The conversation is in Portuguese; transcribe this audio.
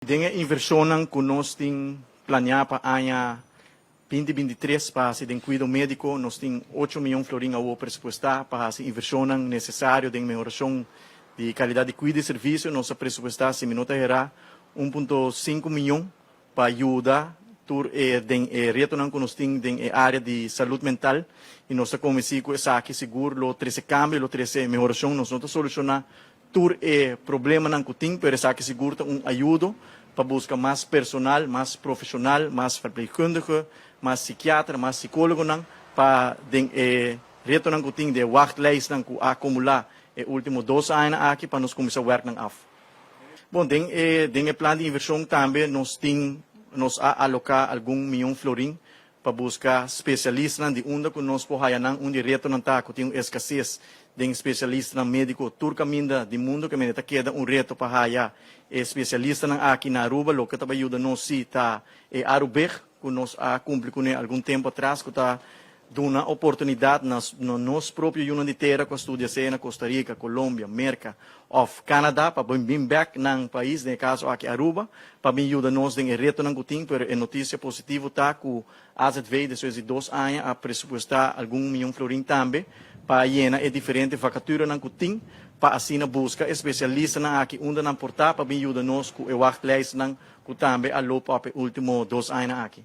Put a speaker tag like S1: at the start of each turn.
S1: Dengan inversão que nós temos planeado para o ano 2023 para o cuidado médico, nós temos 8 milhões de florins ao pressupostar para a inversão necessária de melhoração de qualidade de cuidado e serviço. Nós pressupostar, se minuto era 1,5 milhões para ajudar o retorno que nós temos na área de saúde mental. E nós começamos com essa aqui seguro, o 13 câmbio, o 13 melhoração, nós não solucionar todo o problema que temos, mas essa aqui seguro ajuda para buscar mais personal, mais profissional, mais verpleegkundige, mais psiquiatra, mais psicólogo, para retorno que temos de wachtlijst que acumular os últimos 2 anos aqui para nós começar a trabalhar af. Bom, tem o plano de inversão também, nós alocar algum milhão de florins para buscar especialistas de onde que nós podemos onde retorno que tem escassez de especialistas médico turcaminda do mundo que me queda reto para haya especialista aqui na Aruba, lo que está ajudando nós se tá Arubeg, que nós cumpre com algum tempo atrás, que está dando uma oportunidade nos próprios unidades de terra que estudia na Costa Rica, Colômbia, América, of Canadá, para vir back no país, no caso aqui Aruba, para me ajudar nós em reto na Gutim, mas a notícia positiva está que a AZV, depois de 2 anos, a pressupostar algum milhão de florins também, para llenar diferente vacatura na Gutim, para assim buscar especialistas aqui onde não portar, para me ajudar nós com o wachtlijst que também a lopa para os últimos 2 anos aqui.